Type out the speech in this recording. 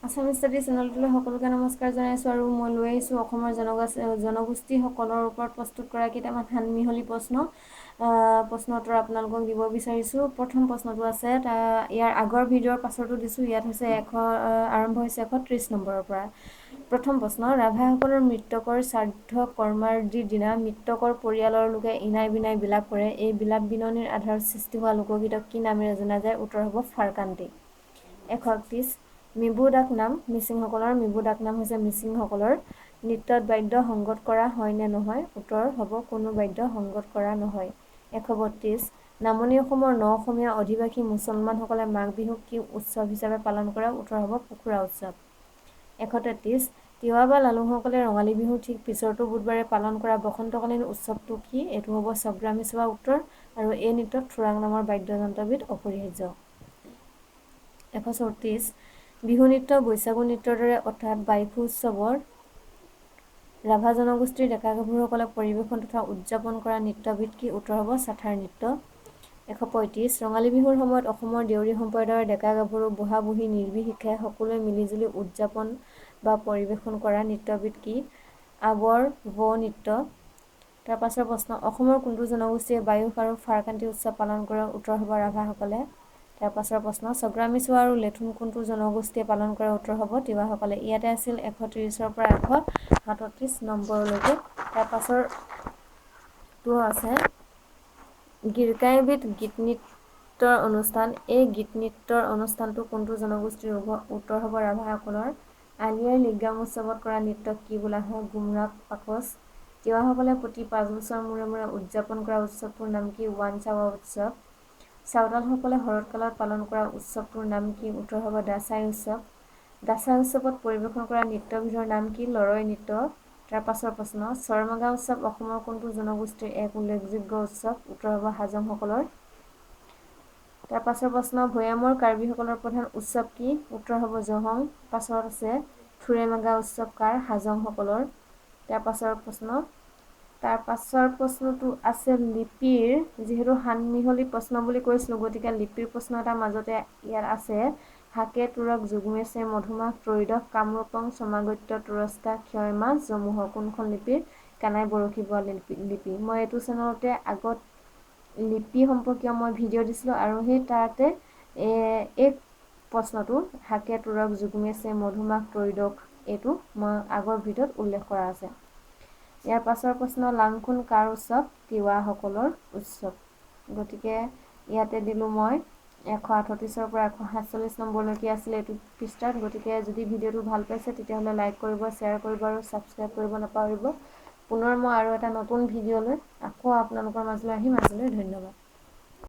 Assamese study চেনেলটোলৈ সকলোকে নমস্কাৰ জনাইছোঁ আৰু মই লৈ আহিছোঁ অসমৰ জনগোষ্ঠীসকলৰ ওপৰত প্ৰস্তুত কৰা কেইটামান সানমিহলি প্ৰশ্ন উত্তৰ আপোনালোকক দিব বিচাৰিছোঁ। প্ৰথম প্ৰশ্নটো আছে ইয়াৰ আগৰ ভিডিঅ'ৰ পাছতো দিছোঁ। ইয়াত হৈছে আৰম্ভ হৈছে 130 নম্বৰৰ পৰা। প্ৰথম প্ৰশ্ন, ৰাভাসকলৰ মৃতকৰ শ্ৰাদ্ধ কৰ্মাদিৰ দিনা মৃতকৰ পৰিয়ালৰ লোকে ইনাই বিনাই বিলাপ কৰে। এই বিলাপ বিননিৰ আধাৰত সৃষ্টি হোৱা লোকগীতক কি নামেৰে জনা যায়? উত্তৰ হ'ব ফাৰকান্তি। 131 মিবু ডাক নাম মিচিংসকলৰ। মিবু ডাক নাম হৈছে মিচিংসকলৰ। নৃত্যত বাদ্য সংগত কৰা হয় নে নহয়? উত্তৰ হ'ব কোনো বাদ্য সংগত কৰা নহয়। 132 নামনি অসমৰ ন-অসমীয়া অধিবাসী মুছলমানসকলে মাঘ বিহুক কি উৎসৱ হিচাপে পালন কৰে? উত্তৰ হ'ব পোখৰা উৎসৱ। 133 তিৱা বা লালুঙসকলে ৰঙালী বিহুৰ ঠিক পিছৰটো বুধবাৰে পালন কৰা বসন্তকালীন উৎসৱটো কি? এইটো হ'ব ছগ্ৰামিছোৱা উত্তৰ। আৰু এই নৃত্যত থোৰাং নামৰ বাদ্যযন্ত্ৰবিধ অপৰিহাৰ্য। 134 বিহু নৃত্য বৈশাগু নৃত্যৰ দৰে অৰ্থাৎ বাইখু উৎসৱৰ ৰাভা জনগোষ্ঠীৰ ডেকা-গাভৰুসকলে পৰিৱেশন তথা উদযাপন কৰা নৃত্যবিধ কি? উত্তৰ হ'ব চাথাৰ নৃত্য। 135 ৰঙালী বিহুৰ সময়ত অসমৰ দেউৰী সম্প্ৰদায়ৰ ডেকা-গাভৰু বুঢ়া-বুঢ়ী নিৰ্বিশেষে সকলোৱে মিলিজুলি উদযাপন বা পৰিৱেশন কৰা নৃত্যবিধ কি? আবৰ বড়ো নৃত্য। তাৰ পাছৰ প্ৰশ্ন, অসমৰ কোনটো জনগোষ্ঠীয়ে বায়ুস আৰু ফাৰকান্তি উৎসৱ পালন কৰে? উত্তৰ হ'ব ৰাভাসকলে। তাৰ পাছৰ প্ৰশ্ন, ছগ্ৰামিছোৱা আৰু লেথুন কোনটো জনগোষ্ঠীয়ে পালন কৰে? উত্তৰ হ'ব তিৱাসকলে। ইয়াতে আছিল 130ৰ পৰা 137 নম্বৰলৈকে। তাৰ পাছৰটো আছে গীৰ্কা এবিধ গীত নৃত্যৰ অনুষ্ঠান। এই গীত নৃত্যৰ অনুষ্ঠানটো কোনটো জনগোষ্ঠীৰ? উত্তৰ হ'ব ৰাভাসকলৰ। আলি আই লৃগাং উৎসৱত কৰা নৃত্যক কি বোলা হয়? গুমৰাগ পাকচ। তিৱাসকলে প্ৰতি 5 বছৰ মূৰে মূৰে উদযাপন কৰা উৎসৱটোৰ নাম কি? ৱানচাৱা উৎসৱ। চাওতালসকলে শৰৎকালত পালন কৰা উৎসৱটোৰ নাম কি? উত্তৰ হ'ব দাচাই উৎসৱ। দাচাই উৎসৱত পৰিৱেশন কৰা নৃত্যবিধৰ নাম কি? লৰৈ নৃত্য। তাৰ পাছৰ প্ৰশ্ন, চৰমাগা উৎসৱ অসমৰ কোনটো জনগোষ্ঠীৰ এক উল্লেখযোগ্য উৎসৱ? উত্তৰ হ'ব হাজংসকলৰ। তাৰ পাছৰ প্ৰশ্ন, ভৈয়ামৰ কাৰ্বিসকলৰ প্ৰধান উৎসৱ কি? উত্তৰ হ'ব জহং। পাছত আছে থুৰেমাগা উৎসৱ কাৰ? হাজংসকলৰ। তাৰ পাছৰ প্ৰশ্নটো আছে লিপিৰ, যিহেতু সানমিহলি প্ৰশ্ন বুলি কৈছিলোঁ, গতিকে লিপিৰ প্ৰশ্ন এটা মাজতে ইয়াত আছে। হাকে তুৰক যুগ্মেছে মধুমাহ ত্ৰয়োদশ কামৰূপং সমাগত্য তুৰস্কা ক্ষয়মা জমুহ। কোনখন লিপিৰ? কানাই বৰশী বোৱা লিপি। মই এইটো চেনেলতে আগত লিপি সম্পৰ্কীয় মই ভিডিঅ' দিছিলোঁ আৰু সেই তাতে এই প্ৰশ্নটো হাকে তুৰক যুগ্মেছে মধুমাহ ত্ৰয়োদশ এইটো মই আগৰ ভিডিঅ'ত উল্লেখ কৰা আছে। ইয়াৰ পাছৰ প্ৰশ্ন, লাংখুন কাৰ উৎসৱ? তিৱাসকলৰ উৎসৱ। গতিকে ইয়াতে দিলোঁ মই 138ৰ পৰা 147 নম্বৰলৈকে আছিলে এইটো পৃষ্ঠাত। গতিকে যদি ভিডিঅ'টো ভাল পাইছে তেতিয়াহ'লে লাইক কৰিব, শ্বেয়াৰ কৰিব আৰু ছাবস্ক্ৰাইব কৰিব নাপাহৰিব। পুনৰ মই আৰু এটা নতুন ভিডিঅ' লৈ আকৌ আপোনালোকৰ মাজলৈ আহিম। আজিলৈ ধন্যবাদ।